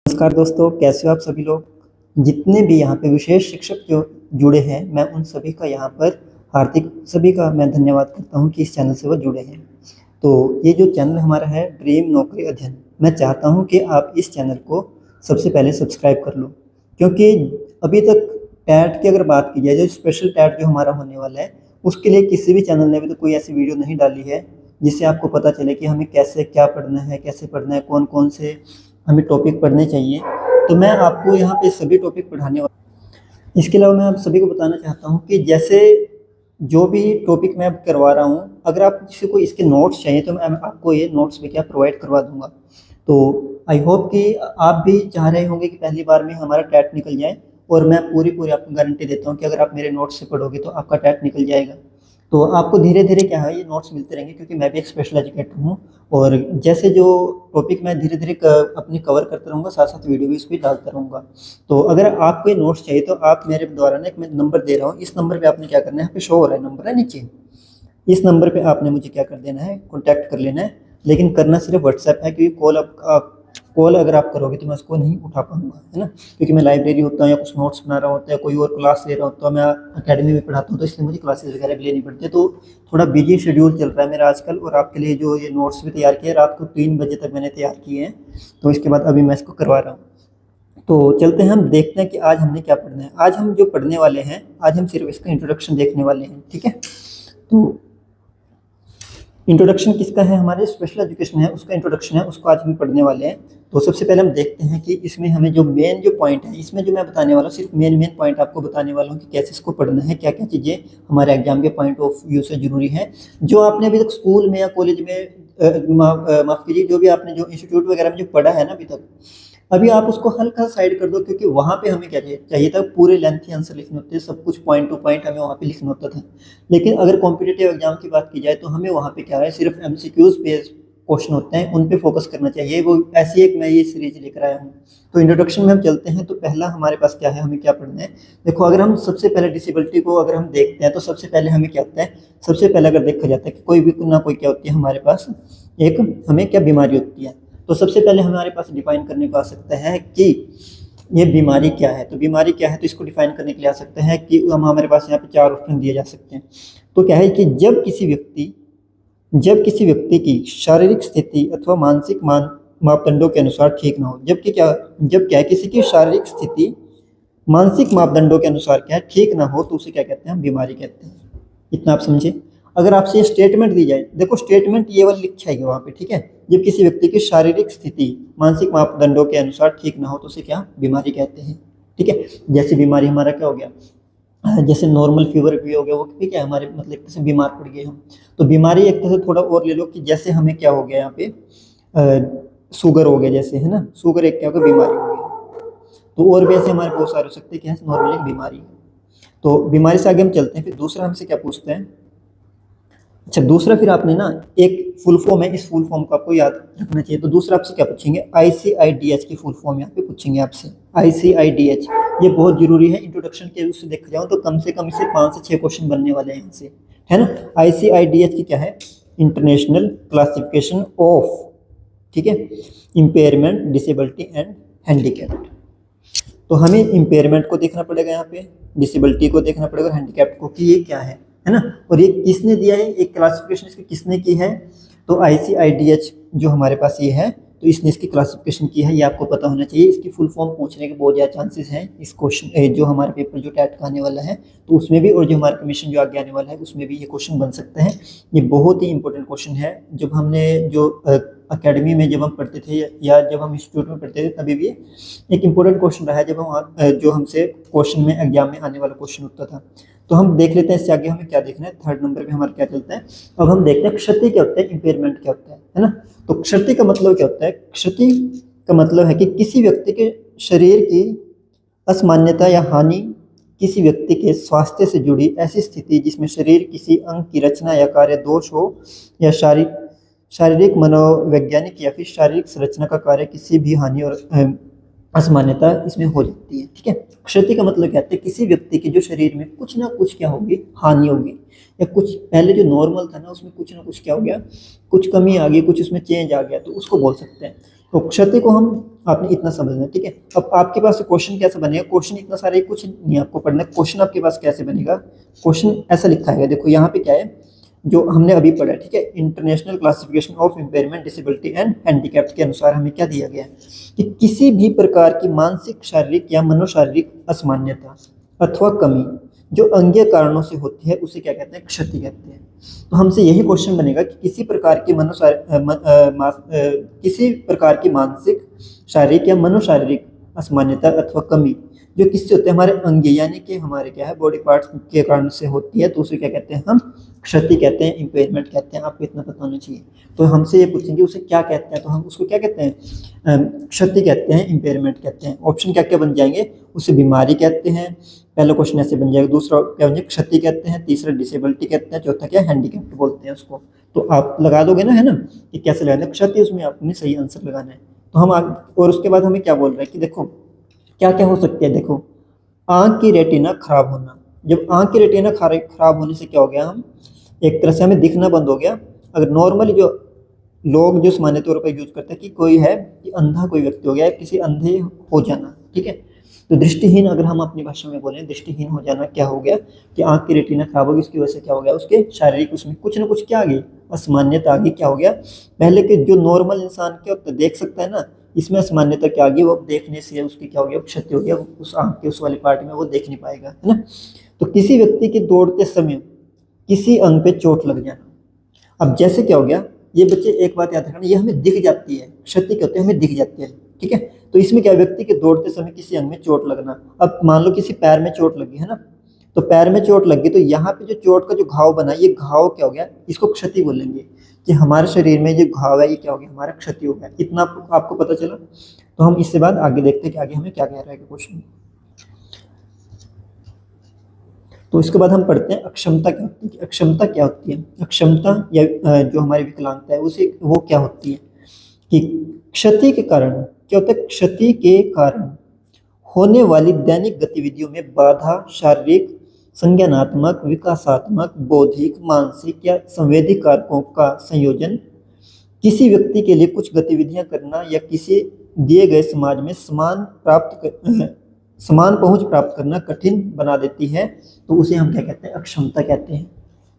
नमस्कार दोस्तों, कैसे हो आप सभी लोग? जितने भी यहाँ पे विशेष शिक्षक जो जुड़े हैं, मैं उन सभी का यहाँ पर हार्दिक सभी का मैं धन्यवाद करता हूँ कि इस चैनल से वो जुड़े हैं। तो ये जो चैनल हमारा है ड्रीम नौकरी अध्ययन, मैं चाहता हूँ कि आप इस चैनल को सबसे पहले सब्सक्राइब कर लो, क्योंकि अभी तक टैट की अगर बात की जाए, जो स्पेशल टैट जो हमारा होने वाला है, उसके लिए किसी भी चैनल ने अभी तक कोई ऐसी वीडियो नहीं डाली है जिससे आपको पता चले कि हमें कैसे क्या पढ़ना है, कैसे पढ़ना है, कौन कौन से हमें टॉपिक पढ़ने चाहिए। तो मैं आपको यहाँ पे सभी टॉपिक पढ़ाने वाला। इसके अलावा मैं आप सभी को बताना चाहता हूँ कि जैसे जो भी टॉपिक मैं अब करवा रहा हूँ, अगर आप किसी को इसके नोट्स चाहिए तो मैं आपको ये नोट्स भी क्या प्रोवाइड करवा दूंगा। तो आई होप कि आप भी चाह रहे होंगे कि पहली बार में हमारा टैट निकल जाए, और मैं पूरी पूरी आपको गारंटी देता हूँ कि अगर आप मेरे नोट्स से पढ़ोगे तो आपका टैट निकल जाएगा। तो आपको धीरे धीरे क्या है, ये नोट्स मिलते रहेंगे, क्योंकि मैं भी एक स्पेशल एजुकेटर हूँ। और जैसे जो टॉपिक मैं धीरे धीरे अपनी कवर करता रहूँगा, साथ साथ वीडियो भी इस पर डालता रहूँगा। तो अगर आपको ये नोट्स चाहिए तो आप मेरे द्वारा ना एक मैं नंबर दे रहा हूँ, इस नंबर पे आपने क्या करना है, यहाँ पे शो हो रहा है नंबर है नीचे, इस नंबर पे आपने मुझे क्या कर देना है, कॉन्टैक्ट कर लेना है। लेकिन करना सिर्फ व्हाट्सएप है, क्योंकि कॉल अगर आप करोगे तो मैं उसको नहीं उठा पाऊंगा, है ना, क्योंकि मैं लाइब्रेरी होता हूँ या कुछ नोट्स बना रहा होता है, कोई और क्लास ले रहा होता हूँ, मैं अकेडमी में पढ़ाता हूँ, तो इसलिए मुझे क्लासेस वगैरह भी लेनी पड़ती है। तो थोड़ा बिजी शेड्यूल चल रहा है मेरा आजकल, और आपके लिए जो ये नोट्स भी तैयार किए, रात को 3 बजे तक मैंने तैयार किए हैं, तो इसके बाद अभी मैं इसको करवा रहा हूँ। तो चलते हैं, हम देखते हैं कि आज हमने क्या पढ़ना है। आज हम जो पढ़ने वाले हैं, आज हम सिर्फ इसका इंट्रोडक्शन देखने वाले हैं, ठीक है। तो इंट्रोडक्शन किसका है, हमारे स्पेशल एजुकेशन है उसका इंट्रोडक्शन है, उसको आज हम पढ़ने वाले हैं। तो सबसे पहले हम देखते हैं कि इसमें हमें जो मेन जो पॉइंट है, इसमें जो मैं बताने वाला हूँ, सिर्फ मेन पॉइंट आपको बताने वाला हूँ कि कैसे इसको पढ़ना है, क्या क्या चीज़ें हमारे एग्जाम के पॉइंट ऑफ व्यू से जरूरी है, जो आपने अभी तक स्कूल में या कॉलेज में माफ कीजिए, जो भी आपने जो इंस्टीट्यूट वगैरह में जो पढ़ा है ना अभी तक, अभी आप उसको हल्का साइड कर दो, क्योंकि वहाँ पे हमें क्या चाहिए था, पूरे लेंथी आंसर लिखने होते हैं, सब कुछ पॉइंट टू पॉइंट हमें वहाँ पे लिखना होता था। लेकिन अगर कॉम्पिटिटिव एग्जाम की बात की जाए तो हमें वहाँ पे क्या है, सिर्फ एमसीक्यूज बेस्ड क्वेश्चन होते हैं, उन पे फोकस करना चाहिए। वो ऐसी एक मैं ये सीरीज लेकर आया हूँ। तो इंट्रोडक्शन में हम चलते हैं। तो पहला हमारे पास क्या है, हमें क्या पढ़ना है। देखो, अगर हम सबसे पहले डिसेबिलिटी को अगर हम देखते हैं तो सबसे पहले हमें क्या होता है, सबसे पहले अगर देखा जाता है कि कोई भी ना कोई क्या होती है हमारे पास, एक हमें क्या बीमारी होती है। तो सबसे पहले हमारे पास डिफाइन करने को आ सकता है कि ये बीमारी क्या है। तो बीमारी क्या है, तो इसको डिफाइन करने के लिए आ सकते हैं कि हम हमारे पास यहाँ पे 4 ऑप्शन दिए जा सकते हैं। तो क्या है कि जब किसी व्यक्ति की शारीरिक स्थिति अथवा मानसिक मापदंडों के अनुसार ठीक ना हो, जब क्या है, किसी की शारीरिक स्थिति मानसिक मापदंडों के अनुसार क्या है, ठीक ना हो, तो उसे क्या कहते हैं, हम बीमारी कहते हैं। इतना आप समझे। अगर आपसे स्टेटमेंट दी जाए, देखो स्टेटमेंट ये वाली लिखी है वहाँ पे, ठीक है, जब किसी व्यक्ति की शारीरिक स्थिति मानसिक मापदंडों के अनुसार ठीक ना हो तो उसे क्या बीमारी कहते हैं, ठीक है। जैसे बीमारी हमारा क्या हो गया, जैसे नॉर्मल फीवर भी हो गया, वो भी क्या है हमारे मतलब एक तरह से बीमार पड़ गए हम। तो बीमारी एक तरह से थोड़ा और ले लो कि जैसे हमें क्या हो गया यहाँ पे, शुगर हो गया, जैसे है ना, शुगर एक क्या हो गया, बीमारी हो गई। तो और भी ऐसे हमारे बहुत सारे हो सकते हैं कि नॉर्मल एक बीमारी है। तो बीमारी से आगे हम चलते हैं। फिर दूसरा हमसे क्या पूछते हैं, अच्छा दूसरा फिर आपने ना एक फुल फॉर्म है, इस फुल फॉर्म को आपको याद रखना चाहिए। तो दूसरा आपसे क्या पूछेंगे, ICIDH की फुल फॉर्म यहाँ पे पूछेंगे आपसे, ICIDH। ये बहुत जरूरी है, इंट्रोडक्शन के उससे देखा जाओ तो कम से कम इसे 5 से 6 क्वेश्चन बनने वाले हैं इनसे, है ना। ICIDH की क्या है, इंटरनेशनल क्लासिफिकेशन ऑफ, ठीक है, इम्पेयरमेंट, डिसेबिलिटी एंड हैंडीकैप। तो हमें इम्पेयरमेंट को देखना पड़ेगा, यहाँ पे डिसेबिलिटी को देखना पड़ेगा, हैंडीकैप को, कि ये क्या है ना। और ये किसने दिया है, एक क्लासिफिकेशन इसकी किसने की है, तो ICIDH जो हमारे पास ये है, तो इसने इसकी क्लासिफिकेशन की है, ये आपको पता होना चाहिए। इसकी फुल फॉर्म पूछने के बहुत ज़्यादा चांसेस हैं इस क्वेश्चन, जो हमारा पेपर जो टैट का आने वाला है तो उसमें भी, और जो हमारा कमीशन जो आगे आने वाला है उसमें भी ये क्वेश्चन बन सकते हैं। ये बहुत ही इंपॉर्टेंट क्वेश्चन है। जब हमने जो अकेडमी में जब हम पढ़ते थे या जब हम इंस्टीट्यूट में पढ़ते थे, तभी भी एक इम्पोर्टेंट क्वेश्चन रहा है, जब हम जो हमसे क्वेश्चन में एग्जाम में आने वाला क्वेश्चन होता था। तो हम देख लेते हैं इससे आगे हमें क्या देखना है। 3rd नंबर पे हमारा क्या चलता है, अब हम देखते हैं क्षति क्या होता है, इम्पेयरमेंट क्या होता है ना। तो क्षति का मतलब क्या होता है, क्षति का मतलब है कि किसी व्यक्ति के शरीर की असामान्यता या हानि, किसी व्यक्ति के स्वास्थ्य से जुड़ी ऐसी स्थिति जिसमें शरीर किसी अंग की रचना या कार्य दोष हो, या शारीरिक मनोवैज्ञानिक या फिर शारीरिक संरचना का कार्य किसी भी हानि और असामान्यता इसमें हो जाती है, ठीक है। क्षति का मतलब क्या है, किसी व्यक्ति के जो शरीर में कुछ ना कुछ क्या होगी, हानि होगी, या कुछ पहले जो नॉर्मल था ना उसमें कुछ ना कुछ क्या हो गया, कुछ कमी आ गई, कुछ उसमें चेंज आ गया, तो उसको बोल सकते हैं। तो क्षति को हम आपने इतना समझना है, ठीक है। अब आपके पास क्वेश्चन कैसे बनेगा, क्वेश्चन इतना सारा कुछ नहीं आपको पढ़ना, क्वेश्चन आपके पास कैसे बनेगा, क्वेश्चन ऐसा लिखा है, देखो यहाँ पे क्या है जो हमने अभी पढ़ा है, ठीक है। International classification of impairment, disability and handicapped के अनुसार हमें क्या दिया गया है कि किसी भी प्रकार की मानसिक, शारीरिक या मनोशारीरिक असामान्यता अथवा कमी जो अंगीय कारणों से होती है उसे क्या कहते हैं, क्षति कहते हैं। तो हमसे यही क्वेश्चन बनेगा कि किसी प्रकार की किसी प्रकार की मानसिक, शारीरिक या मनोशारीरिक असामान्यता अथवा कमी जो किससे होते हैं, हमारे अंग यानी कि हमारे क्या है बॉडी पार्ट्स के कारण से होती है, तो उसे क्या कहते हैं हम क्षति कहते हैं, इम्पेयरमेंट कहते हैं। आपको इतना पता होना चाहिए। तो हमसे ये पूछेंगे उसे क्या कहते हैं, तो हम उसको क्या कहते हैं, क्षति कहते हैं, इम्पेयरमेंट कहते हैं। ऑप्शन क्या क्या बन जाएंगे, उसे बीमारी कहते हैं, पहला क्वेश्चन ऐसे बन जाएगा, दूसरा क्या बन जाएगा क्षति कहते हैं, तीसरा डिसेबिलिटी कहते हैं, चौथा क्या हैंडीकैप्ट बोलते हैं उसको। तो आप लगा दोगे ना, है ना, कि कैसे लगाना है क्षति, उसमें आपने सही आंसर लगाना है। तो हम और उसके बाद हमें क्या बोल रहे हैं कि देखो क्या क्या हो सकती है, देखो आंख की रेटिना खराब होना। जब आंख की रेटिना खराब होने से क्या हो गया, हम एक तरह से हमें दिखना बंद हो गया। अगर नॉर्मली जो लोग जो सामान्य तौर पर यूज करते हैं कि कोई है कि अंधा कोई व्यक्ति हो गया, किसी अंधे हो जाना, ठीक है। तो दृष्टिहीन, अगर हम अपनी भाषा में बोलें दृष्टिहीन हो जाना क्या हो गया कि आंख की रेटिना खराब होगी, उसकी वजह से क्या हो गया, उसके शारीरिक उसमें कुछ ना कुछ क्या आ गई, असामान्यता आ गई। क्या हो गया, पहले के जो नॉर्मल इंसान क्या होता है देख सकता है ना, इसमें असामान्यता क्या आ गई, वो देखने से उसकी क्या हो गया, क्षति हो गया, उस आंख के उस वाली पार्ट में वो देख नहीं पाएगा, है ना। तो किसी व्यक्ति के दौड़ते समय किसी अंग पे चोट लग जाना। अब जैसे क्या हो गया, ये बच्चे एक बात याद रखना, ये हमें दिख जाती है, क्षति क्या होती है हमें दिख जाती है, ठीक है। तो इसमें क्या, व्यक्ति के दौड़ते समय किसी अंग में चोट लगना। अब मान लो किसी पैर में चोट लगी, है ना, तो पैर में चोट लगी, तो यहाँ पे जो चोट का जो घाव बना, ये घाव क्या हो गया, इसको क्षति बोलेंगे कि हमारे शरीर में जो घाव है ये क्या हो गया, हमारा क्षति हो गया। इतना आपको पता चला। तो हम इससे बाद आगे देखते हैं कि आगे हमें क्या कह रहा है क्वेश्चन। तो इसके बाद हम पढ़ते हैं अक्षमता क्या होती है। अक्षमता क्या होती है, अक्षमता या जो हमारी विकलांगता है उसे वो क्या होती है कि क्षति के कारण क्या होता है, क्षति के कारण होने वाली दैनिक गतिविधियों में बाधा, शारीरिक, संज्ञानात्मक, विकासात्मक, बौद्धिक, मानसिक या संवेदी कारकों का संयोजन किसी व्यक्ति के लिए कुछ गतिविधियां करना या किसी दिए गए समाज में समान पहुंच प्राप्त करना कठिन बना देती है, तो उसे हम क्या कहते हैं, अक्षमता कहते हैं।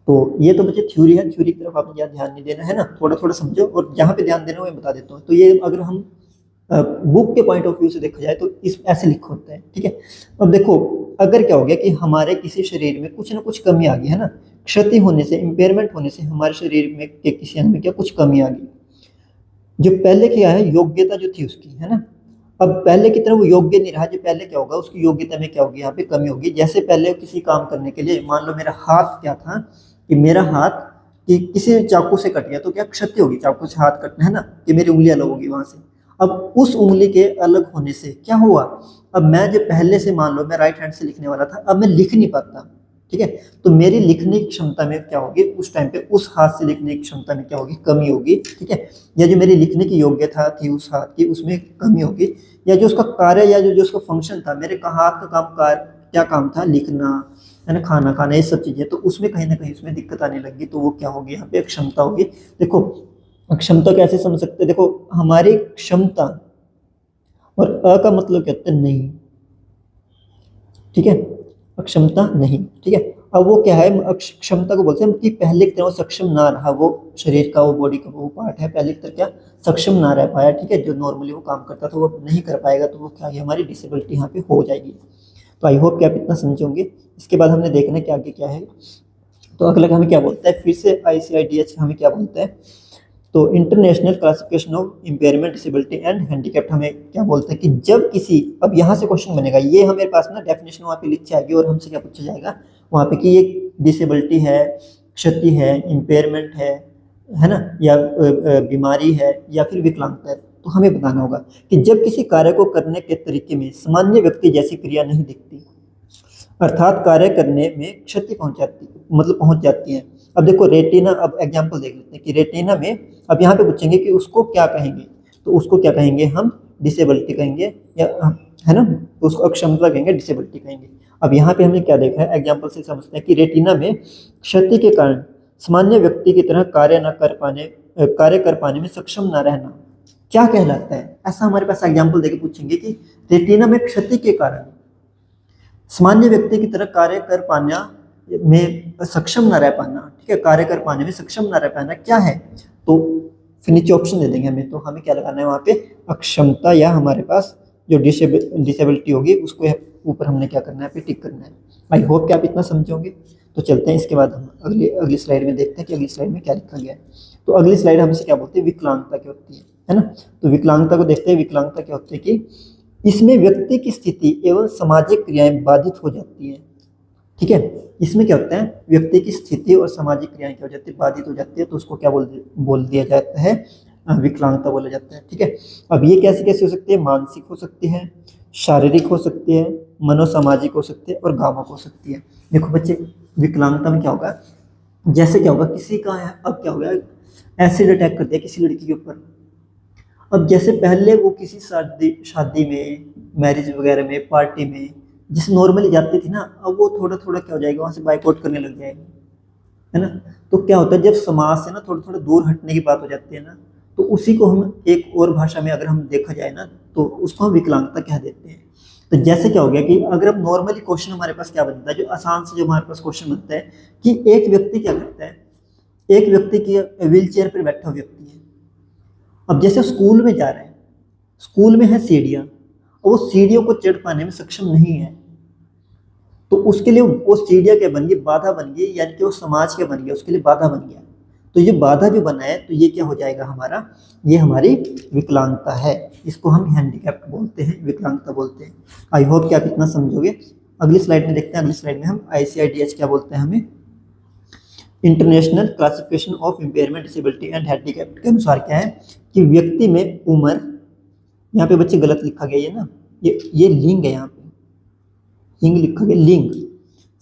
तो ये तो बच्चे थ्योरी है, थ्योरी की तरफ आपने ज़्यादा ध्यान नहीं देना है ना, थोड़ा थोड़ा समझो, और जहाँ पे ध्यान देना है मैं बता देता हूँ। तो ये अगर हम बुक के पॉइंट ऑफ व्यू से देखा जाए तो इस ऐसे लिखा होता है, ठीक है। अब देखो अगर क्या हो गया कि हमारे किसी शरीर में कुछ ना कुछ कमी आ गई, है ना, क्षति होने से, इम्पेयरमेंट होने से हमारे शरीर में के किसी अंग में क्या कुछ कमी आ गई, जो पहले क्या है योग्यता जो थी उसकी, है ना, अब पहले की तरह वो योग्य नहीं रहा, जो पहले क्या होगा उसकी योग्यता में क्या होगी, यहाँ पे कमी होगी। जैसे पहले किसी काम करने के लिए, मान लो मेरा हाथ क्या था कि मेरा हाथ कि किसी चाकू से कट गया तो क्या क्षति होगी, चाकू से हाथ कटना है ना, कि मेरी उंगली अलग होगी वहां से। अब उस उंगली के अलग होने से क्या हुआ, अब मैं जो पहले से मान लो मैं राइट हैंड से लिखने वाला था, अब मैं लिख नहीं पाता, ठीक है। तो मेरी लिखने की क्षमता में क्या होगी उस टाइम पे, उस हाथ से लिखने की क्षमता में क्या होगी, कमी होगी, ठीक है। या जो मेरी लिखने की योग्यता थी उस हाथ की, उसमें कमी होगी। या जो उसका कार्य या जो उसका फंक्शन था, मेरे हाथ का काम क्या काम था, लिखना, है ना, खाना खाना, ये सब चीजें, तो उसमें कहीं ना कहीं उसमें दिक्कत आने लगी, तो वो क्या होगी यहाँ पे अक्षमता होगी। देखो अक्षमता कैसे समझ सकते हैं, देखो हमारी क्षमता और अ का मतलब क्या होता है, नहीं, ठीक है, अक्षमता नहीं, ठीक है। अब वो क्या है, क्षमता को बोलते हैं कि पहले की तरह वो सक्षम ना रहा, वो शरीर का वो बॉडी का वो पार्ट है, पहले की तरह क्या सक्षम ना रह पाया, ठीक है, जो नॉर्मली वो काम करता था वो नहीं कर पाएगा, तो वो क्या है हमारी डिसेबिलिटी यहाँ पे हो जाएगी। तो आई होप कि आप इतना समझोगे। इसके बाद हमने देखना है कि आगे क्या है। तो अगला हमें क्या बोलता है, फिर से ICIDH हमें क्या बोलता है, तो international classification of impairment, disability and handicapped हमें क्या बोलते हैं कि जब किसी, अब यहाँ से क्वेश्चन बनेगा, ये हमारे पास ना डेफिनेशन वहाँ पे लिखी आएगी और हमसे क्या पूछा जाएगा वहाँ पे कि ये डिसेबिलिटी है, क्षति है, इम्पेयरमेंट है ना, या बीमारी है या फिर विकलांगता है। तो हमें बताना होगा कि जब किसी कार्य को करने के तरीके में सामान्य व्यक्ति जैसी क्रिया नहीं दिखती, अर्थात कार्य करने में क्षति पहुंच जाती है। अब देखो रेटिना, अब एग्जांपल देख लेते हैं कि रेटिना में, अब यहाँ पे पूछेंगे कि उसको क्या कहेंगे, तो उसको क्या कहेंगे हम डिसेबिलिटी कहेंगे, या है ना, तो उसको अक्षमता कहेंगे, डिसेबिलिटी कहेंगे। अब यहाँ पे हमने क्या देखा है, एग्जाम्पल से समझते हैं कि रेटिना में क्षति के कारण सामान्य व्यक्ति की तरह कार्य कर पाने में सक्षम न रहना, क्या कहलाता है? ऐसा हमारे पास एग्जाम्पल देके पूछेंगे कि रेटिना में क्षति के कारण सामान्य व्यक्ति की तरह कार्य कर पाना में सक्षम न रह पाना, ठीक है, कार्य कर पाने में सक्षम न रह पाना क्या है? तो फिर नीचे ऑप्शन दे देंगे हमें, तो हमें क्या लगाना है वहाँ पे? अक्षमता, या हमारे पास जो डिसेबिलिटी होगी उसको ऊपर हमने क्या करना है, पे टिक करना है। आई होप कि आप इतना समझोगे। तो चलते हैं, इसके बाद हम अगली स्लाइड में देखते हैं कि अगली स्लाइड में क्या लिखा गया है। तो अगली स्लाइड हमसे क्या बोलते हैं? विकलांगता क्या होती है ना? तो विकलांगता को देखते हैं। विकलांगता क्या होती है कि इसमें व्यक्ति की स्थिति एवं सामाजिक क्रियाएं बाधित हो जाती हैं, ठीक है। इसमें क्या होता है? व्यक्ति की स्थिति और सामाजिक क्रियाएं क्या हो जाती है? बाधित हो जाती है। तो उसको क्या बोल दिया जाता है? विकलांगता बोला जाता है, ठीक है। अब ये कैसे कैसे हो सकती है? मानसिक हो सकती है, शारीरिक हो सकती है, मनोसामाजिक हो सकती है और गामक हो सकती है। देखो बच्चे, विकलांगता में क्या होगा? जैसे क्या होगा, किसी का है, अब क्या हो गया, एसिड अटैक कर दिया किसी लड़की के ऊपर। अब जैसे पहले वो किसी शादी में, मैरिज वगैरह में, पार्टी में जिस नॉर्मली जाती थी ना, अब वो थोड़ा थोड़ा क्या हो जाएगा, वहां से बाइकआउट करने लग जाएगी, है ना। तो क्या होता है, जब समाज से ना थोड़ा थोड़ा दूर हटने की बात हो जाती है ना, तो उसी को हम एक और भाषा में अगर हम देखा जाए ना, तो उसको हम विकलांगता कह देते हैं। तो जैसे क्या हो गया कि अगर हम नॉर्मली क्वेश्चन हमारे पास क्या बनता है, जो आसान से जो हमारे पास क्वेश्चन बनता है कि एक व्यक्ति क्या करता है, एक व्यक्ति की व्हील चेयर पर बैठा व्यक्ति है। अब जैसे स्कूल में जा रहे हैं, स्कूल में है सीढ़ियाँ, और वो सीढ़ियों को चढ़ पाने में सक्षम नहीं है, तो उसके लिए वो सीढ़ियाँ क्या बन गई? बाधा बन गई, यानी कि वो समाज क्या बन गया? उसके लिए बाधा बन गया। तो ये बाधा जो बना है, तो ये क्या हो जाएगा हमारा? ये हमारी विकलांगता है। इसको हम हैंडीकैप्ट बोलते हैं, विकलांगता बोलते हैं। आई होप कि आप इतना समझोगे। अगली स्लाइड में देखते हैं। अगली स्लाइड में हम ICIDH क्या बोलते हैं, हमें international classification of impairment, disability and handicapped के अनुसार क्या है कि व्यक्ति में उम्र, यहाँ पे बच्चे गलत लिखा गया है ना, ये लिंग है, यहाँ पे लिंग लिखा गया, लिंग,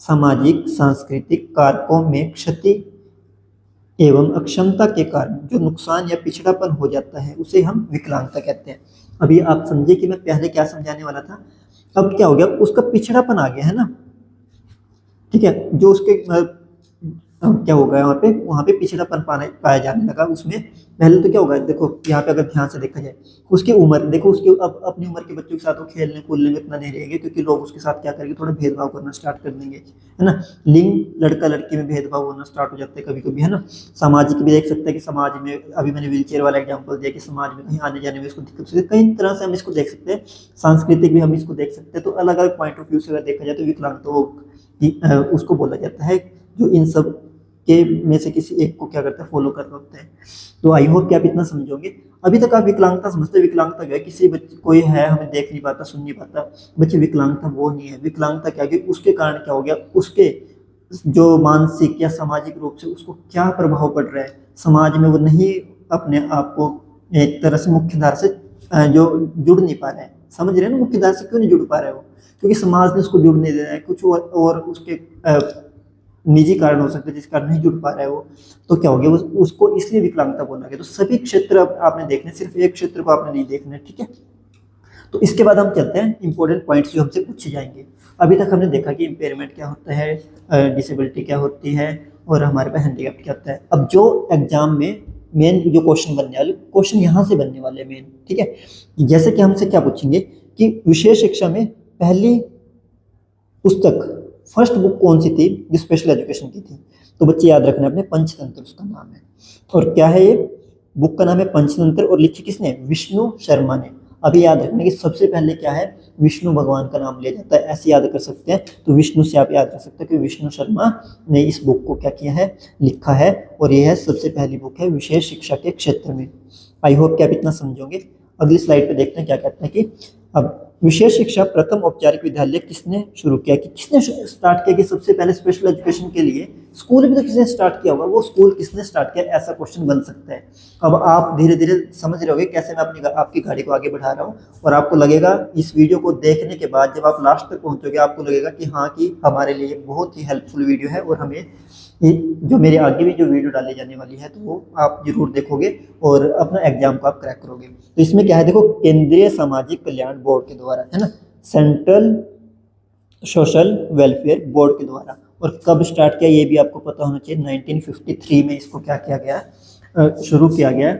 सामाजिक सांस्कृतिक कारकों में क्षति एवं अक्षमता के कारण जो नुकसान या पिछड़ापन हो जाता है उसे हम विकलांगता कहते हैं। अभी आप समझे कि मैं पहले क्या समझाने वाला था, अब क्या हो गया, उसका पिछड़ापन आ गया है ना, ठीक है। जो उसके क्या होगा, वहाँ पे पिछड़ापन पाया जाने लगा उसमें। पहले तो क्या होगा, देखो यहाँ पे अगर ध्यान से देखा जाए, उसकी उम्र देखो, उसके अब अपनी उम्र के बच्चों के साथ वो खेलने कूदने में इतना नहीं रहेंगे, क्योंकि लोग उसके साथ क्या करेंगे, थोड़ा भेदभाव करना स्टार्ट कर देंगे, है ना। लिंग, लड़का लड़की में भेदभाव होना स्टार्ट हो जाते हैं कभी कभी, है ना। सामाजिक भी देख सकते हैं कि समाज में, अभी मैंने व्हीलचेयर वाला एग्जाम्पल दिया कि समाज में कहीं आने जाने में इसको दिक्कत होती है, कई तरह से हम इसको देख सकते हैं। सांस्कृतिक भी हम इसको देख सकते हैं। तो अलग अलग पॉइंट ऑफ व्यू से अगर देखा जाए तो विकलांगता उसको बोला जाता है, जो इन सब के में से किसी एक को क्या करता है, फॉलो कर रहे होते हैं। तो आई होप कि आप इतना समझोगे। अभी तक आप विकलांगता समझते, विकलांगता क्या है, किसी बच्चे कोई है हमें देख नहीं पाता, सुन नहीं पाता, बच्चे विकलांगता वो नहीं है। विकलांगता क्या है, उसके कारण क्या हो गया, उसके जो मानसिक या सामाजिक रूप से उसको क्या प्रभाव पड़ रहा है, समाज में वो नहीं अपने आप को एक तरह से मुख्यधारा से जो जुड़ नहीं पा रहा है। समझ रहे हैं ना, मुख्यधारा से क्यों नहीं जुड़ पा रहे हो? क्योंकि समाज ने उसको जुड़ नहीं दे रहा है, कुछ और उसके निजी कारण हो सकते हैं जिस कारण नहीं जुड़ पा रहा है वो। तो क्या हो गया, उसको इसलिए विकलांगता बोला गया। तो सभी क्षेत्र आपने देखने, सिर्फ एक क्षेत्र को आपने नहीं देखना है, ठीक है। तो इसके बाद हम चलते हैं इंपॉर्टेंट पॉइंट्स जो हमसे पूछे जाएंगे। अभी तक हमने देखा कि इम्पेयरमेंट क्या होता है, डिसेबिलिटी क्या होती है, और हमारे पास हैंडीकैप क्या होता है। अब जो एग्जाम में मेन जो क्वेश्चन बनने वाले, क्वेश्चन यहाँ से बनने वाले मेन, ठीक है। जैसे कि हमसे क्या पूछेंगे कि विशेष शिक्षा में पहली पुस्तक, फर्स्ट बुक कौन सी थी जो स्पेशल एजुकेशन की थी? तो बच्चे याद रखना अपने, पंचतंत्र उसका नाम है। और क्या है ये बुक का नाम है? पंचतंत्र। और लिखी किसने? विष्णु शर्मा ने। अभी याद रखना कि सबसे पहले क्या है, विष्णु भगवान का नाम लिया जाता है, ऐसे याद कर सकते हैं। तो विष्णु से आप याद रख सकते हैं कि विष्णु शर्मा ने इस बुक को क्या किया है, लिखा है। और यह है सबसे पहली बुक है विशेष शिक्षा के क्षेत्र में। आई होप कि आप इतना समझोगे। अगली स्लाइड पे देखते हैं क्या कहते हैं कि अब विशेष शिक्षा प्रथम औपचारिक विद्यालय किसने शुरू किया, कि किसने स्टार्ट किया, कि सबसे पहले स्पेशल एजुकेशन के लिए स्कूल भी तो किसने स्टार्ट किया होगा, वो स्कूल किसने स्टार्ट किया, ऐसा क्वेश्चन बन सकता है। अब आप धीरे धीरे समझ रहे होगे कैसे मैं अपनी आपकी गाड़ी को आगे बढ़ा रहा हूँ, और आपको लगेगा इस वीडियो को देखने के बाद जब आप लास्ट तक पहुँचोगे आपको लगेगा कि हाँ, कि हमारे लिए बहुत ही हेल्पफुल वीडियो है, और हमें जो मेरे आगे भी जो वीडियो डाली जाने वाली है तो वो आप जरूर देखोगे और अपना एग्जाम को आप क्रैक करोगे। तो इसमें क्या है, देखो, केंद्रीय सामाजिक कल्याण बोर्ड के द्वारा, है ना, सेंट्रल सोशल वेलफेयर बोर्ड के द्वारा। और कब स्टार्ट किया ये भी आपको पता होना चाहिए, 1953 में इसको क्या किया गया, शुरू किया गया,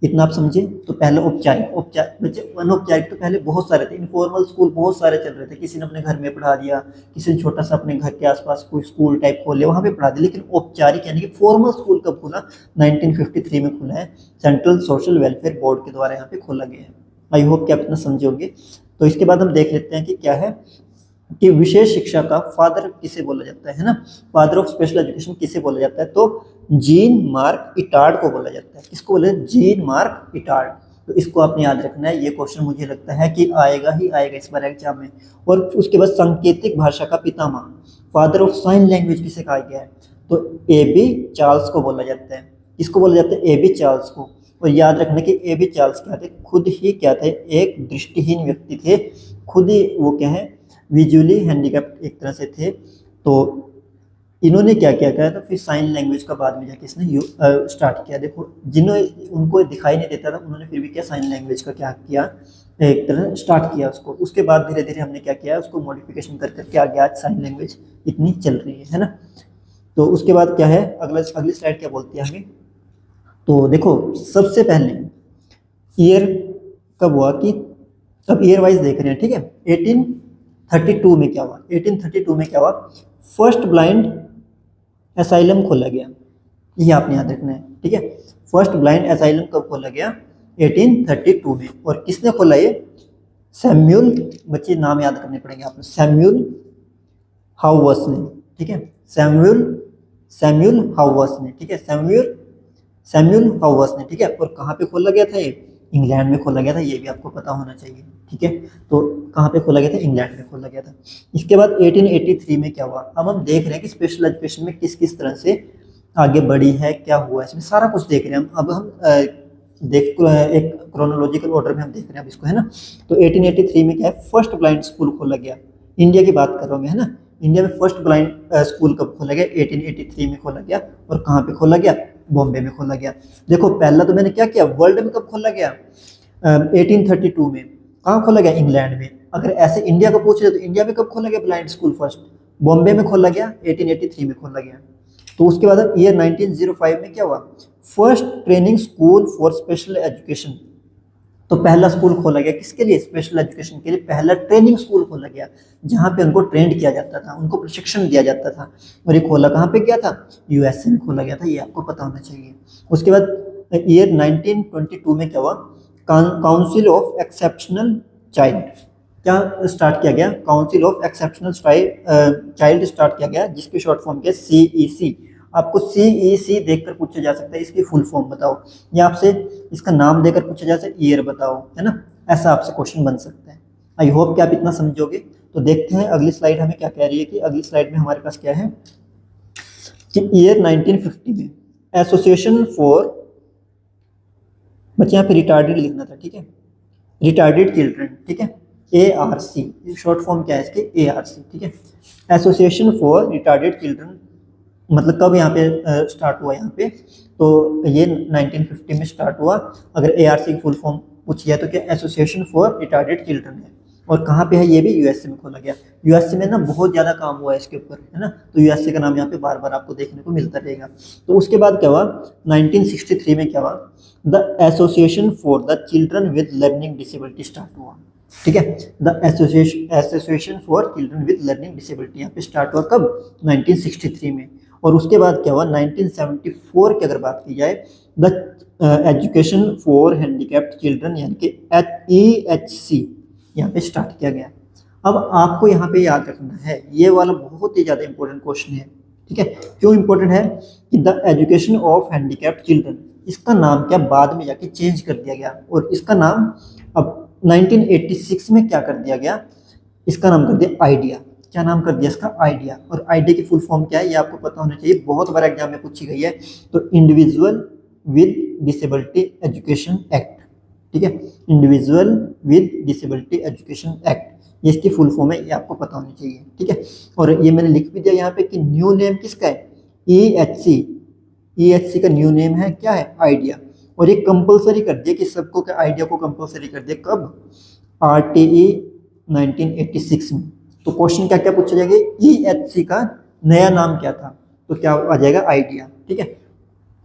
इतना आप समझे। तो पहले औपचारिक, औपचारिक बच्चे अनौपचारिक तो पहले बहुत सारे थे, इनफॉर्मल स्कूल बहुत सारे चल रहे थे, किसी ने अपने घर में पढ़ा दिया, किसी ने छोटा सा अपने घर के आसपास कोई स्कूल टाइप खोल लिया वहाँ पे पढ़ा दिया। लेकिन औपचारिक यानी कि फॉर्मल स्कूल कब खुला? 1953 में खुला है, सेंट्रल सोशल वेलफेयर बोर्ड के द्वारा यहाँ पे खोला गया है। आई होप कि आप इतना समझे होंगे। तो इसके बाद हम देख लेते हैं कि क्या है कि विशेष शिक्षा का फादर किसे बोला जाता है ना, फादर ऑफ स्पेशल एजुकेशन किसे बोला जाता है? तो जीन मार्क इटार्ड को बोला जाता है। किसको बोले? Gene mark Etard. तो इसको आपने याद रखना है, ये क्वेश्चन मुझे लगता है कि आएगा ही आएगा इस बार एग्जाम में। और उसके बाद सांकेतिक भाषा का पितामह, फादर ऑफ साइन लैंग्वेज किसे कहा गया है? तो ए बी चार्ल्स को बोला जाता है। किसको बोला जाता है? ए बी चार्ल्स को। और याद रखना कि ए बी चार्ल्स क्या थे? खुद ही क्या थे? एक दृष्टिहीन व्यक्ति थे, खुद ही वो क्या है, विजुअली हैंडीकैप्ड एक तरह से थे। तो इन्होंने क्या क्या किया था फिर साइन लैंग्वेज का बाद में जाके इसने स्टार्ट किया। देखो जिन्होंने उनको दिखाई नहीं देता था उन्होंने फिर भी क्या साइन लैंग्वेज का क्या किया, एक तरह स्टार्ट किया उसको। उसके बाद धीरे धीरे हमने क्या किया, उसको मॉडिफिकेशन कर करके आगे आज साइन लैंग्वेज इतनी चल रही है ना। तो उसके बाद क्या है, अगली स्लाइड क्या बोलती है हमें? तो देखो सबसे पहले ईयर कब हुआ कि, अब ईयर वाइज देख रहे हैं, ठीक है। 1832 में क्या हुआ? 1832 में क्या हुआ? फर्स्ट ब्लाइंड एसाइलम खोला गया, ये आपने याद रखना है, ठीक है। फर्स्ट ब्लाइंड एसाइलम कब खोला गया? 1832 में। और किसने खोला ये? सैमुअल, बच्चे नाम याद करने पड़ेंगे आपको, सैमुअल हाउवर्स ने, ठीक है। सैमुअल हाउवर्स ने, ठीक है, सैमुअल हाउवर्स ने, ठीक है। और कहाँ पे खोला गया था ये? इंग्लैंड में खोला गया था, ये भी आपको पता होना चाहिए, ठीक है। तो कहाँ पे खोला गया था? इंग्लैंड में खोला गया था। इसके बाद 1883 में क्या हुआ? अब हम देख रहे हैं कि स्पेशल एजुकेशन में किस किस तरह से आगे बढ़ी है, क्या हुआ, इसमें सारा कुछ देख रहे हैं हम। अब हम एक क्रोनोलॉजिकल ऑर्डर में हम देख रहे हैं अब इसको, है ना। तो 1883 में क्या है? फर्स्ट ब्लाइंड स्कूल खोला गया। इंडिया की बात कर रहा हूँ मैं, है ना। इंडिया में फर्स्ट ब्लाइंड स्कूल कब खोला गया? 1883 में खोला गया। और कहाँ पे खोला गया? बॉम्बे में खोला गया। देखो पहला तो मैंने क्या किया, वर्ल्ड में कब खोला गया? 1832 में। कहाँ खोला गया? इंग्लैंड में। अगर ऐसे इंडिया को पूछ रहे तो इंडिया में कब खोला गया ब्लाइंड स्कूल? फर्स्ट बॉम्बे में खोला गया, 1883 में खोला गया। तो उसके बाद ईयर 1905 में क्या हुआ? First training school for special education. तो पहला स्कूल खोला गया किसके लिए? स्पेशल एजुकेशन के लिए पहला ट्रेनिंग स्कूल खोला गया, जहाँ पे उनको ट्रेंड किया जाता था, उनको प्रशिक्षण दिया जाता था। और ये खोला कहाँ पे गया था? यूएसए में खोला गया था, ये आपको पता होना चाहिए। उसके बाद ईयर 1922 में क्या हुआ? काउंसिल ऑफ एक्सेप्शनल चाइल्ड क्या स्टार्ट किया गया? Council of exceptional child start किया गया, जिसकी शॉर्ट फॉर्म क्या है? CEC। आपको CEC देखकर पूछा जा सकता है इसकी फुल फॉर्म बताओ, या आपसे इसका नाम देकर पूछा जा सकता है ईयर बताओ, है ना। ऐसा आपसे क्वेश्चन बन सकता है। आई होप कि आप इतना समझोगे। तो देखते हैं अगली स्लाइड हमें क्या कह रही है कि अगली स्लाइड में हमारे पास क्या है कि ईयर 1950 में एसोसिएशन फॉर, बच्चे यहाँ पे रिटार्डेड लिखना था, ठीक है, रिटार्डेड चिल्ड्रन, ठीक है, ARC, शॉर्ट फॉर्म क्या है इसके? ARC, ठीक है, एसोसिएशन फॉर रिटार्डेड चिल्ड्रन। मतलब कब यहाँ पे स्टार्ट हुआ? यहाँ पे तो ये 1950 में स्टार्ट हुआ। अगर ARC की फुल फॉर्म पूछी जाए तो क्या? एसोसिएशन फॉर रिटार्डेड चिल्ड्रन है। और कहाँ पे है? ये भी यूएसए में खोला गया। यूएसए में ना बहुत ज़्यादा काम हुआ है इसके ऊपर, है ना। तो यूएसए का नाम यहाँ पे बार बार आपको देखने को मिलता रहेगा। तो उसके बाद क्या हुआ? 1963 में क्या हुआ? The association for the children with learning disability start हुआ, ठीक है। The association for children with learning disability यहाँ पे स्टार्ट हुआ कब? 1963 में। और उसके बाद क्या हुआ? 1974 की अगर बात की जाए, the education for handicapped children यानी कि EHC यहाँ पे स्टार्ट किया गया। अब आपको यहाँ पे याद रखना है, ये वाला बहुत ही ज़्यादा इंपॉर्टेंट क्वेश्चन है, ठीक है। क्यों इंपॉर्टेंट है? कि the education of handicapped children, इसका नाम क्या बाद में जाके चेंज कर दिया गया। और इसका नाम अब 1986 में क्या कर दिया गया? इसका नाम कर दिया आइडिया। क्या नाम कर दिया इसका? आइडिया। और आइडिया की फुल फॉर्म क्या है ये आपको पता होना चाहिए, बहुत बार एग्जाम में पूछी गई है। तो individual with disability education act, ठीक है, individual with disability education act, ये इसकी फुल फॉर्म है, ये आपको पता होनी चाहिए, ठीक है। और ये मैंने लिख भी दिया यहाँ पे कि न्यू नेम किसका है? EHC का न्यू नेम है क्या है? आइडिया। और ये कंपलसरी कर दिया कि सबको क्या? आइडिया को कंपलसरी कर दिया कब? RTE 1986 में। तो क्वेश्चन क्या क्या पूछा जाएगा? EHC का नया नाम क्या था? तो क्या आ जाएगा? आइडिया, ठीक है।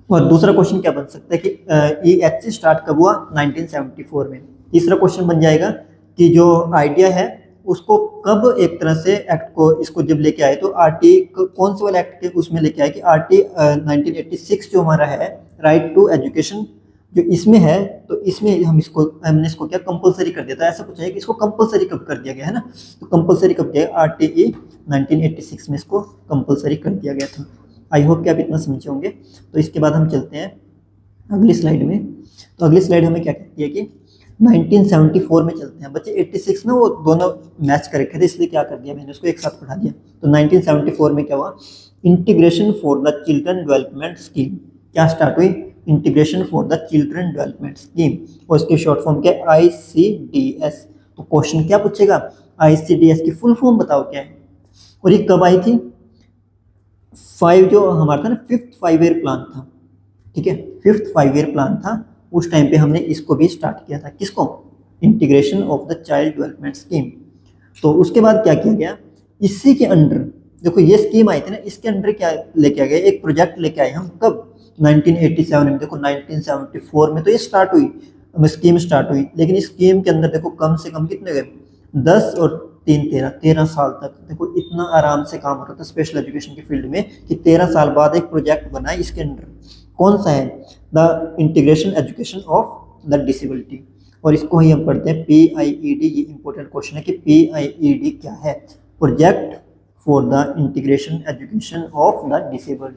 और दूसरा क्वेश्चन क्या बन सकता है कि EHC स्टार्ट कब हुआ, 1974 में। तीसरा क्वेश्चन बन जाएगा कि जो आइडिया है उसको कब एक तरह से एक्ट को इसको जब लेके आए, तो आरटी कौन से वाले एक्ट के उसमें लेके आए कि आरटी 1986 जो हमारा है, राइट टू एजुकेशन जो इसमें है, तो इसमें हमने इसको क्या कंपलसरी कर दिया था। ऐसा कुछ है कि इसको कंपलसरी कब कर दिया गया है ना, तो कंपलसरी कब किया, आरटीई 1986 में इसको कंपलसरी कर दिया गया था। आई होप कि आप इतना समझे होंगे। तो इसके बाद हम चलते हैं अगली स्लाइड में। तो अगली स्लाइड हमें क्या कहती है कि 1974 में चलते हैं बच्चे। 86 में वो दोनों मैच कर रखे थे, इसलिए क्या कर दिया मैंने उसको एक साथ पढ़ा दिया। तो 1974 में क्या हुआ, integration for the children development scheme क्या स्टार्ट हुई, integration for the children development scheme, और इसकी शॉर्ट फॉर्म क्या है, ICDS। तो क्वेश्चन क्या पूछेगा, ICDS की फुल फॉर्म बताओ क्या है, और ये कब आई थी, जो हमारा था ना 5th 5 ईयर प्लान था, ठीक है, 5th 5 ईयर प्लान था, उस टाइम पे हमने इसको भी स्टार्ट किया था, किसको, integration of the child development scheme. तो उसके बाद क्या किया गया, इसी के अंडर देखो ये स्कीम आई थी ना, इसके अंडर क्या लेके आ गए, एक प्रोजेक्ट लेके आए हम, कब 1987 में। देखो 1974 में तो ये स्टार्ट हुई, स्कीम स्टार्ट हुई, लेकिन इस स्कीम के अंदर देखो कम से कम कितने गए, 10 और 13 साल तक। देखो इतना आराम से काम हो रहा था स्पेशल एजुकेशन की फील्ड में कि 13 साल बाद एक प्रोजेक्ट बना है, इसके अंडर कौन सा है, the integration education of the disability, और इसको ही हम पढ़ते हैं PIED। ये इंपॉर्टेंट क्वेश्चन है कि PIED क्या है, project for the integration education of the disabled.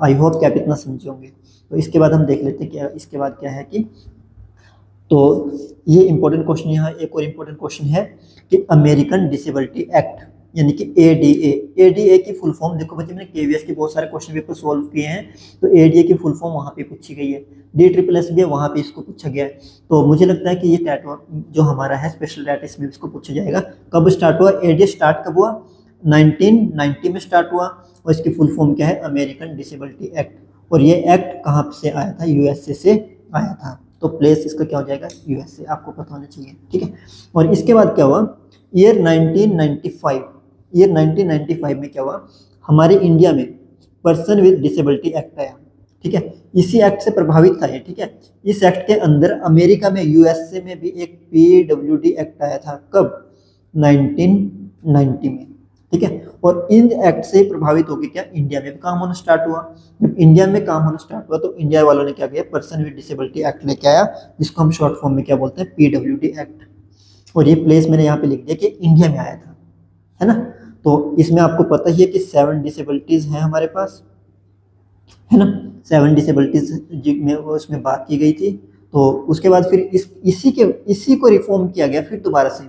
I hope कि आप इतना समझे होंगे। तो इसके बाद हम देख लेते हैं कि इसके बाद क्या है कि, तो ये इंपॉर्टेंट क्वेश्चन, यहाँ एक और इंपॉर्टेंट क्वेश्चन है कि अमेरिकन डिसेबिलिटी एक्ट यानी कि ADA की फुल फॉर्म देखो बच्चे, मैंने KVS के बहुत सारे क्वेश्चन पेपर सोल्व किए हैं, तो ADA की फुल फॉर्म वहाँ पे पूछी गई है, DSSS भी है वहाँ पे इसको पूछा गया है। तो मुझे लगता है कि ये टैट जो हमारा है स्पेशल टैट, इसमें इसको पूछा जाएगा। कब स्टार्ट हुआ, ADA स्टार्ट कब हुआ, 1990 में स्टार्ट हुआ, और इसकी फुल फॉर्म क्या है, अमेरिकन डिसेबिलिटी एक्ट। और ये एक्ट कहाँ से आया था, USA से आया था, तो प्लेस इसका क्या हो जाएगा, USA, आपको पता होना चाहिए, ठीक है। और इसके बाद क्या हुआ, ईयर 1995 में क्या हुआ, हमारे इंडिया में पर्सन विद डिसेबिलिटी एक्ट आया, ठीक है, इसी एक्ट से प्रभावित था ये, ठीक है। इस एक्ट के अंदर अमेरिका में, USA में भी एक PWD एक्ट आया था, कब, 1990 में, ठीक है। और इन एक्ट से प्रभावित होकर क्या इंडिया में भी काम होना स्टार्ट हुआ। जब इंडिया में काम होना स्टार्ट हुआ तो इंडिया वालों ने क्या किया, पर्सन विद डिसेबिलिटी एक्ट लेके आया, जिसको हम शॉर्ट फॉर्म में क्या बोलते हैं, PWD एक्ट। और ये प्लेस मैंने यहाँ पे लिख दिया कि इंडिया में आया था, है ना। तो इसमें आपको पता ही है कि 7 डिसेबिलिटीज हैं हमारे पास, है ना, 7 डिसेबिलिटीज में उसमें बात की गई थी। तो उसके बाद फिर इसी को रिफॉर्म किया गया फिर दोबारा से,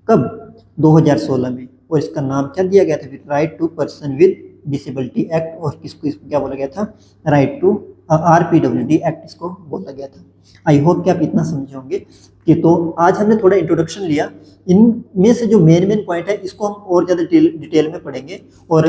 कब, 2016 में, और इसका नाम क्या दिया गया था फिर, right to person with disability act, और इसको क्या बोला गया था, राइट टू RPWD एक्ट इसको बोला गया था। आई होप कि आप इतना समझे होंगे कि, तो आज हमने थोड़ा इंट्रोडक्शन लिया, इनमें से जो मेन पॉइंट है इसको हम और ज़्यादा डिटेल में पढ़ेंगे, और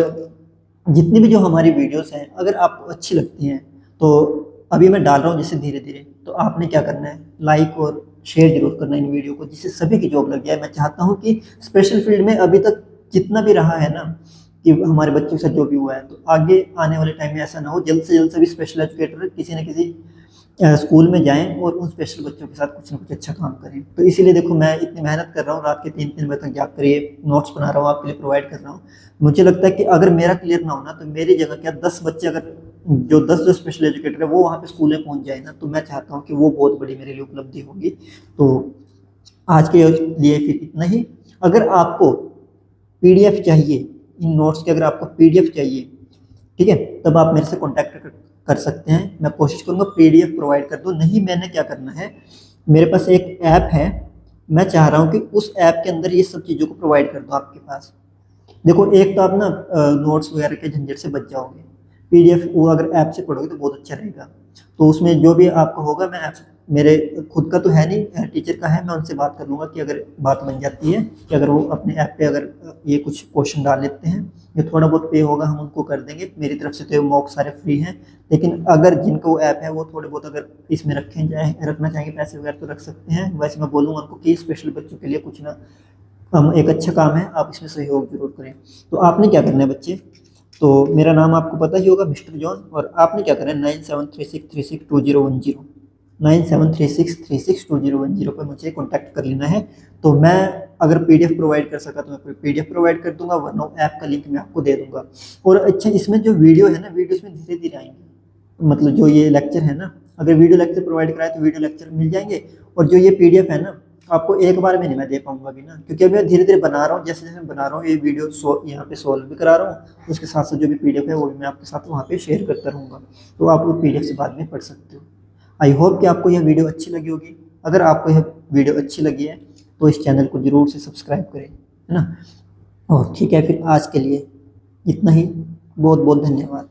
जितनी भी जो हमारी वीडियोस हैं अगर आपको अच्छी लगती हैं तो अभी मैं डाल रहा हूँ जैसे धीरे धीरे, तो आपने क्या करना है, लाइक और शेयर जरूर करना इन वीडियो को, जिससे सभी की जॉब लग जाए। मैं चाहता हूँ कि स्पेशल फील्ड में अभी तक जितना भी रहा है ना कि हमारे बच्चों के साथ जो भी हुआ है, तो आगे आने वाले टाइम में ऐसा ना हो, जल्द से जल्द सभी स्पेशल एजुकेटर किसी न किसी स्कूल में जाएं और उन स्पेशल बच्चों के साथ कुछ ना कुछ अच्छा काम करें। तो इसीलिए देखो मैं इतनी मेहनत कर रहा हूँ, रात के 3-3 बजे तक जाग कर ये नोट्स बना रहा हूँ, आपके लिए प्रोवाइड कर रहा हूँ। मुझे लगता है कि अगर मेरा क्लियर ना होना तो मेरी जगह क्या 10 बच्चे, अगर जो 10 जो स्पेशल एजुकेटर है वो वहाँ पे स्कूल में पहुँच जाए ना, तो मैं चाहता हूँ कि वो बहुत बड़ी मेरे लिए उपलब्धि होगी। तो आज के लिए फिर इतना ही। अगर आपको PDF चाहिए, इन नोट्स के अगर आपको PDF चाहिए, ठीक है, तब आप मेरे से कॉन्टैक्ट कर सकते हैं, मैं कोशिश करूँगा PDF प्रोवाइड कर दूँ। नहीं, मैंने क्या करना है, मेरे पास एक ऐप है, मैं चाह रहा हूँ कि उस ऐप के अंदर ये सब चीज़ों को प्रोवाइड कर दो आपके पास। देखो एक तो आप ना नोट्स वगैरह के झंझट से बच जाओगे, PDF वो अगर ऐप से पढ़ोगे तो बहुत अच्छा रहेगा। तो उसमें जो भी आपको होगा, मैं ऐप, मेरे खुद का तो है नहीं, टीचर का है, मैं उनसे बात कर लूँगा कि अगर बात बन जाती है कि अगर वो अपने ऐप पे अगर ये कुछ क्वेश्चन डाल लेते हैं, ये थोड़ा बहुत पे होगा हम उनको कर देंगे। मेरी तरफ से तो मॉक सारे फ्री हैं, लेकिन अगर जिनको वो ऐप है वो थोड़े बहुत अगर इसमें रखना चाहेंगे पैसे वगैरह तो रख सकते हैं। वैसे मैं बोलूँगा उनको कि स्पेशल बच्चों के लिए कुछ ना, एक अच्छा काम है, आप इसमें सहयोग जरूर करें। तो आपने क्या करना है बच्चे, तो मेरा नाम आपको पता ही होगा, मिस्टर जॉन। और आपने क्या करना है, 9736362010, 9736362010 पर मुझे कॉन्टैक्ट कर लेना है। तो मैं अगर पीडीएफ प्रोवाइड कर सका तो मैं पीडीएफ प्रोवाइड कर दूंगा, वरना ऐप का लिंक मैं आपको दे दूंगा। और अच्छा, इसमें जो वीडियो है ना, वीडियो इसमें धीरे धीरे आएंगे, मतलब जो ये लेक्चर है ना, अगर वीडियो लेक्चर प्रोवाइड कराए तो वीडियो लेक्चर मिल जाएंगे। और जो ये पीडीएफ है ना, आपको एक बार में नहीं मैं दे पाऊंगा अभी ना, क्योंकि अभी मैं धीरे धीरे बना रहा हूँ। जैसे जैसे मैं बना रहा हूँ ये वीडियो यहाँ पे सॉल्व भी करा रहा हूँ, उसके साथ साथ जो भी पीडीएफ है वो भी मैं आपके साथ वहाँ पे शेयर करता रहूँगा, तो आप वो पीडीएफ से बाद में पढ़ सकते हो। आई होप कि आपको यह वीडियो अच्छी लगी होगी। अगर आपको यह वीडियो अच्छी लगी है तो इस चैनल को जरूर से सब्सक्राइब करें, है ना। और ठीक है, फिर आज के लिए इतना ही। बहुत बहुत धन्यवाद।